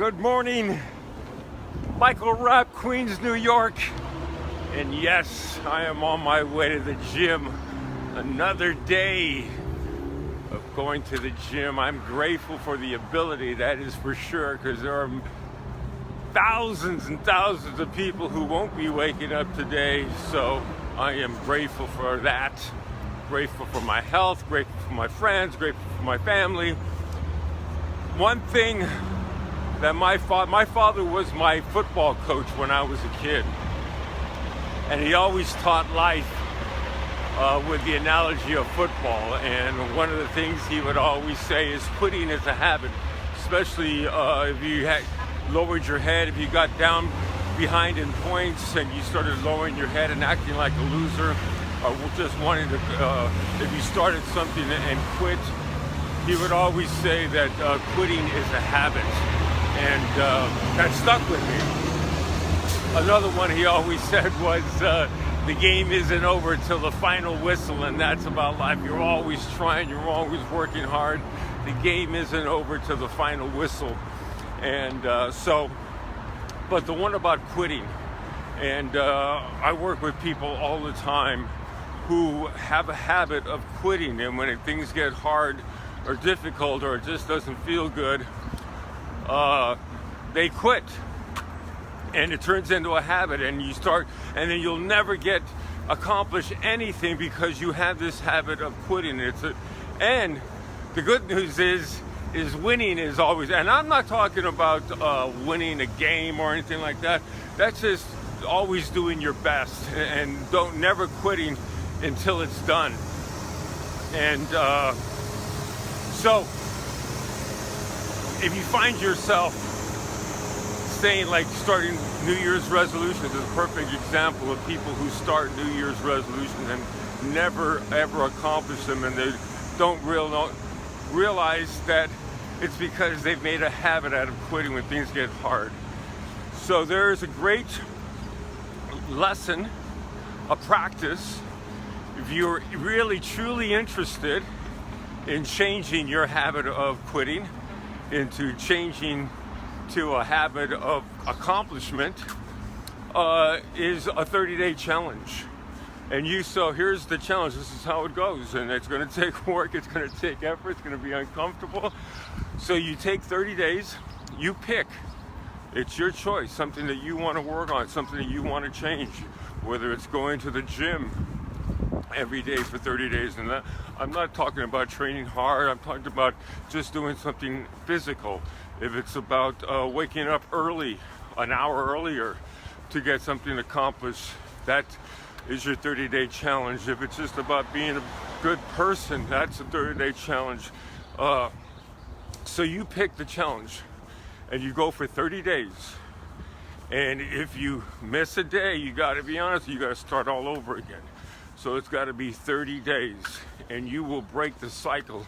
Good morning, Michael Rapp, Queens, New York. And yes, I am on my way to the gym. Another day of going to the gym. I'm grateful for the ability, that is for sure, because there are thousands and thousands of people who won't be waking up today. So I am grateful for that. Grateful for my health, grateful for my friends, grateful for my family. One thing that my father was my football coach when I was a kid. And he always taught life with the analogy of football. And one of the things he would always say is quitting is a habit, especially if you had lowered your head, if you got down behind in points and you started lowering your head and acting like a loser, or just wanting to, if you started something and quit, he would always say that quitting is a habit. And that stuck with me. Another one he always said was, the game isn't over till the final whistle, and that's about life. You're always trying, you're always working hard. The game isn't over till the final whistle. And but the one about quitting, and I work with people all the time who have a habit of quitting, and when things get hard or difficult or it just doesn't feel good, they quit. And it turns into a habit, and and then you'll never accomplish anything because you have this habit of quitting. And the good news is winning is always, and I'm not talking about winning a game or anything like that. That's just always doing your best and never quitting until it's done. And so if you find yourself starting New Year's resolutions, is a perfect example of people who start New Year's resolutions and never ever accomplish them, and they don't realize that it's because they've made a habit out of quitting when things get hard. So there's a great lesson, a practice, if you're really truly interested in changing your habit of quitting into changing to a habit of accomplishment, is a 30-day challenge. So here's the challenge. This is how it goes, and it's going to take work, it's going to take effort, it's going to be uncomfortable. So you take 30 days, you pick. It's your choice, something that you want to work on, something that you want to change, whether it's going to the gym every day for 30 days. And I'm not talking about training hard, I'm talking about just doing something physical. If it's about waking up early, an hour earlier, to get something accomplished, that is your 30-day challenge. If it's just about being a good person, that's a 30-day challenge. So you pick the challenge and you go for 30 days. And if you miss a day, you got to be honest, you got to start all over again. So it's got to be 30 days, and you will break the cycle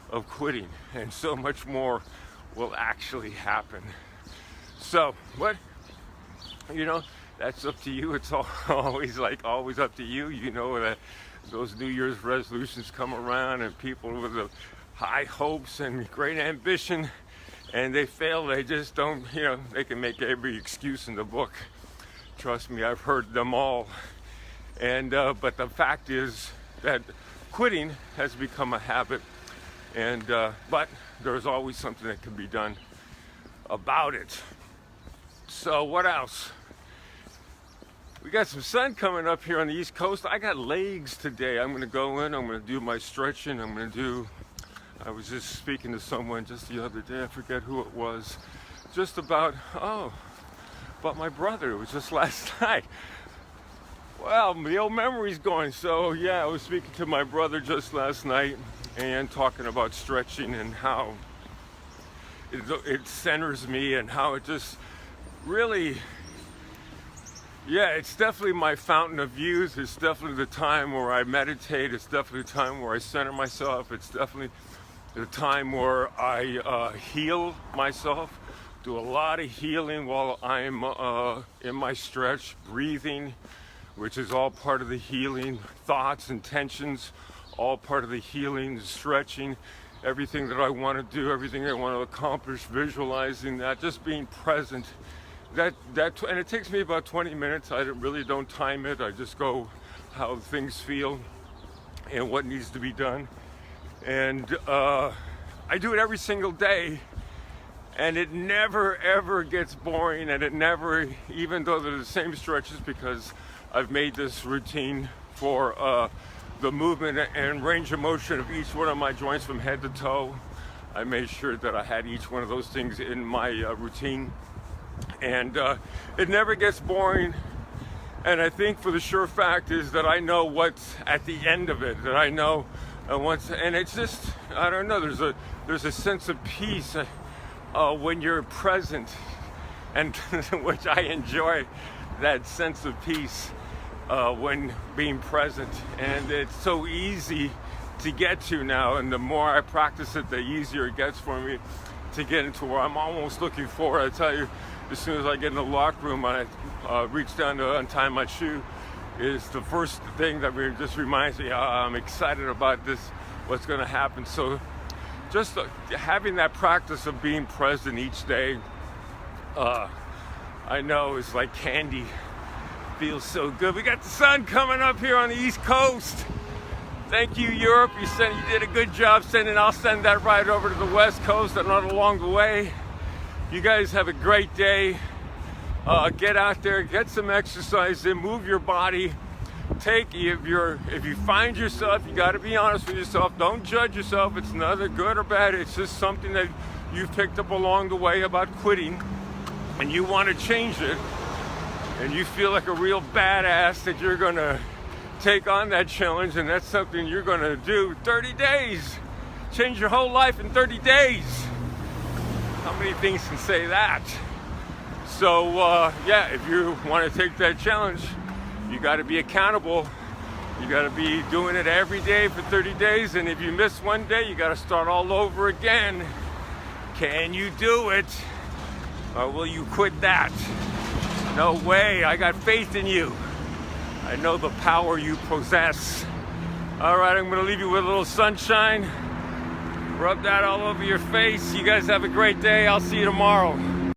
of quitting, and so much more will actually happen. So that's up to you. It's always up to you. You know that those New Year's resolutions come around, and people with the high hopes and great ambition, and they fail. They just don't, they can make every excuse in the book. Trust me, I've heard them all. And but the fact is that quitting has become a habit, and but there's always something that can be done about it. So what else? We got some sun coming up here on the East Coast. I got legs today. I'm going to go in, I'm going to do my stretching, I was just speaking to someone just the other day, I forget who it was, just about my brother. It was just last night. Well, the old memory's going. So yeah, I was speaking to my brother just last night and talking about stretching and how it centers me and how it just really, it's definitely my fountain of youth. It's definitely the time where I meditate. It's definitely the time where I center myself. It's definitely the time where I heal myself, do a lot of healing while I'm in my stretch, breathing, which is all part of the healing, thoughts, intentions, all part of the healing, the stretching, everything that I want to do, everything I want to accomplish, visualizing that, just being present. And it takes me about 20 minutes. I really don't time it. I just go how things feel and what needs to be done. And I do it every single day, and it never ever gets boring, and it never, even though they're the same stretches, because I've made this routine for the movement and range of motion of each one of my joints from head to toe. I made sure that I had each one of those things in my routine, and it never gets boring. And I think for the sure fact is that I know what's at the end of it, that I know and it's just, I don't know, there's a sense of peace when you're present, and which I enjoy, that sense of peace when being present. And it's so easy to get to now, and the more I practice it, the easier it gets for me to get into where I'm almost looking forward. I tell you, as soon as I get in the locker room, I reach down to untie my shoe, is the first thing that just reminds me I'm excited about this, what's going to happen. So just having that practice of being present each day, I know it's like candy. Feels so good. We got the sun coming up here on the East Coast. Thank you, Europe. You did a good job sending. I'll send that right over to the West Coast and not along the way. You guys have a great day. Get out there, get some exercise in, move your body. If you find yourself, you got to be honest with yourself. Don't judge yourself. It's neither good or bad. It's just something that you've picked up along the way about quitting, and you want to change it, and you feel like a real badass that you're going to take on that challenge, and that's something you're going to do. 30 days. Change your whole life in 30 days. How many things can say that? So yeah, if you want to take that challenge, you got to be accountable. You got to be doing it every day for 30 days. And if you miss one day, you got to start all over again. Can you do it? Or will you quit that? No way. I got faith in you. I know the power you possess. All right, I'm going to leave you with a little sunshine. Rub that all over your face. You guys have a great day. I'll see you tomorrow.